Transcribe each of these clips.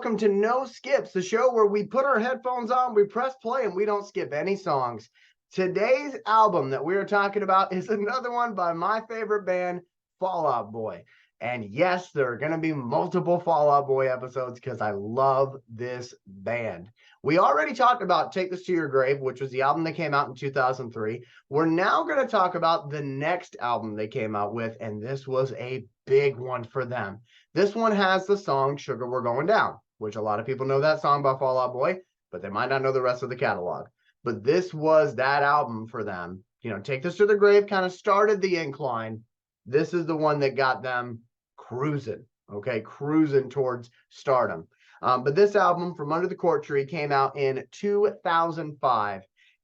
welcome to No Skips, the show where we put our headphones on, we press play, and we don't skip any songs. Today's album that we are talking about is another one by my favorite band, Fall Out Boy. And yes, there are going to be multiple Fall Out Boy episodes because I love this band. We already talked about Take This to Your Grave, which was the album that came out in 2003. We're now going to talk about the next album they came out with, and this was a big one for them. This one has the song Sugar We're Going Down, which a lot of people know that song by Fall Out Boy, but they might not know the rest of the catalog. But this was that album for them. You know, Take This to the Grave kind of started the incline. This is the one that got them cruising, okay, cruising towards stardom. But this album, From Under the Cork Tree, came out in 2005.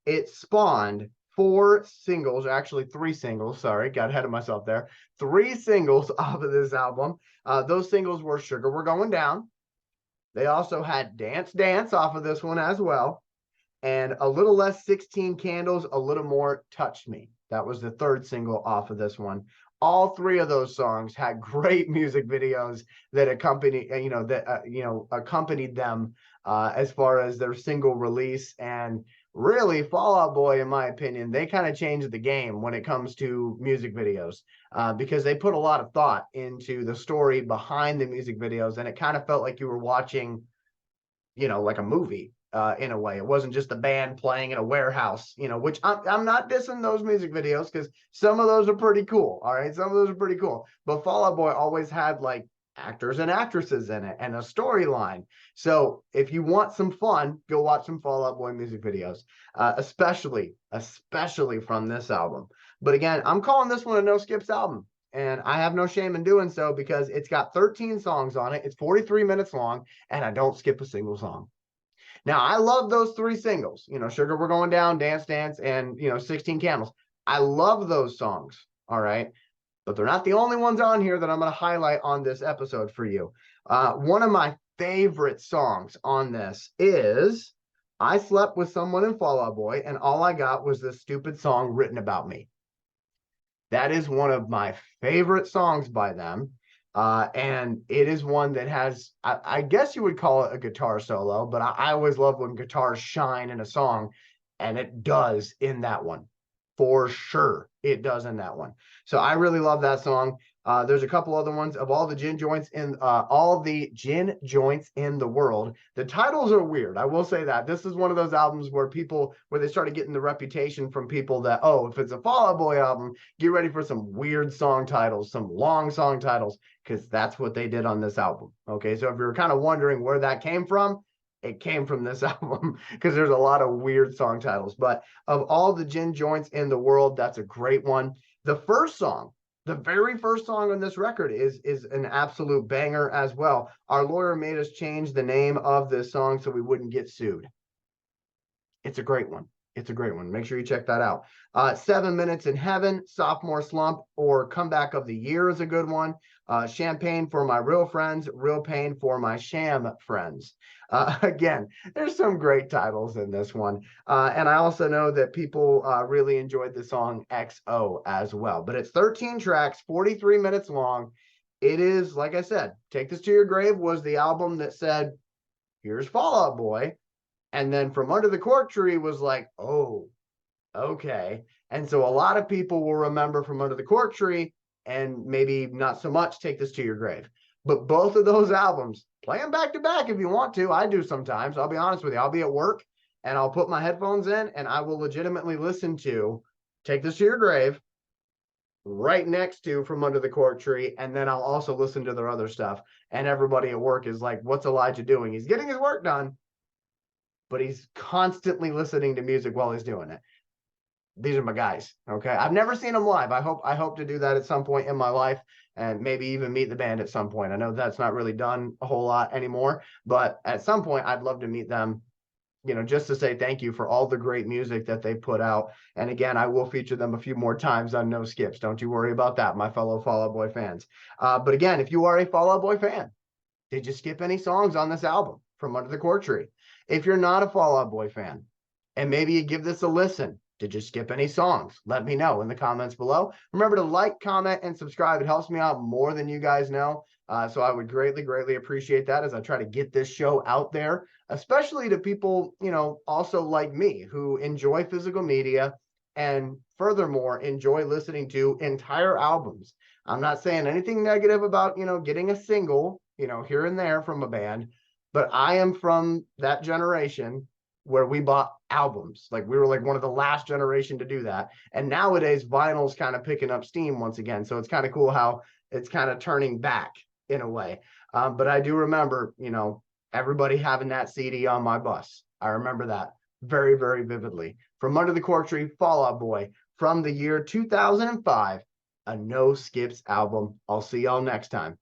It spawned 4 singles, actually 3 singles, sorry, got ahead of myself there. 3 singles off of this album. Those singles were Sugar We're Going Down. They also had Dance Dance off of this one as well. And A Little Less 16 Candles, A Little More Touch Me. That was the 3rd single off of this one. All 3 of those songs had great music videos that accompanied them as far as their single release. And really, Fall Out Boy, in my opinion, they kind of changed the game when it comes to music videos because they put a lot of thought into the story behind the music videos, and it kind of felt like you were watching, like a movie. In a way, it wasn't just a band playing in a warehouse, which I'm not dissing those music videos because some of those are pretty cool. All right. Some of those are pretty cool. But Fall Out Boy always had like actors and actresses in it and a storyline. So if you want some fun, go watch some Fall Out Boy music videos, especially from this album. But again, I'm calling this one a No Skips album. And I have no shame in doing so because it's got 13 songs on it. It's 43 minutes long, and I don't skip a single song. Now, I love those 3 singles, Sugar We're Going Down, Dance Dance, and, 16 Candles. I love those songs, all right? But they're not the only ones on here that I'm going to highlight on this episode for you. One of my favorite songs on this is I Slept With Someone in Fall Out Boy, and all I got was this stupid song Written About Me. That is one of my favorite songs by them. And it is one that has, I guess you would call it a guitar solo, but I always love when guitars shine in a song, and it does in that one. For sure, it does in that one. So I really love that song. There's a couple other ones of all the gin joints in the world. The titles are weird. I will say that this is one of those albums where they started getting the reputation from people that, if it's a Fall Out Boy album, get ready for some weird song titles, some long song titles, because that's what they did on this album. Okay, so if you're kind of wondering where that came from, it came from this album because there's a lot of weird song titles. But of all the gin joints in the world, that's a great one. The very first song on this record is an absolute banger as well. Our lawyer made us change the name of this song so we wouldn't get sued. It's a great one. Make sure you check that out. 7 Minutes in Heaven, Sophomore Slump, or Comeback of the Year is a good one. Champagne for My Real Friends, Real Pain for My Sham Friends. Again, there's some great titles in this one. And I also know that people really enjoyed the song XO as well. But it's 13 tracks, 43 minutes long. It is, like I said, Take This to Your Grave was the album that said, here's Fall Out Boy. And then From Under the Cork Tree was like, oh, okay. And so a lot of people will remember From Under the Cork Tree and maybe not so much Take This to Your Grave. But both of those albums, play them back to back if you want to. I do sometimes. I'll be honest with you. I'll be at work and I'll put my headphones in and I will legitimately listen to Take This to Your Grave right next to From Under the Cork Tree. And then I'll also listen to their other stuff. And everybody at work is like, what's Elijah doing? He's getting his work done, but he's constantly listening to music while he's doing it. These are my guys. Okay. I've never seen them live. I hope to do that at some point in my life and maybe even meet the band at some point. I know that's not really done a whole lot anymore, but at some point I'd love to meet them, just to say thank you for all the great music that they put out. And again, I will feature them a few more times on No Skips. Don't you worry about that, my fellow Fall Out Boy fans. But again, if you are a Fall Out Boy fan, did you skip any songs on this album, From Under the Cork Tree? If you're not a Fall Out Boy fan, and maybe you give this a listen, did you skip any songs? Let me know in the comments below. Remember to like, comment, and subscribe. It helps me out more than you guys know. So I would greatly appreciate that as I try to get this show out there, especially to people, also like me who enjoy physical media and furthermore enjoy listening to entire albums. I'm not saying anything negative about, getting a single, here and there from a band, but I am from that generation where we bought albums. Like we were like one of the last generation to do that. And nowadays vinyl's kind of picking up steam once again. So it's kind of cool how it's kind of turning back in a way. But I do remember, everybody having that CD on my bus. I remember that very vividly. From Under the Cork Tree, Fall Out Boy from the year 2005, a No Skips album. I'll see y'all next time.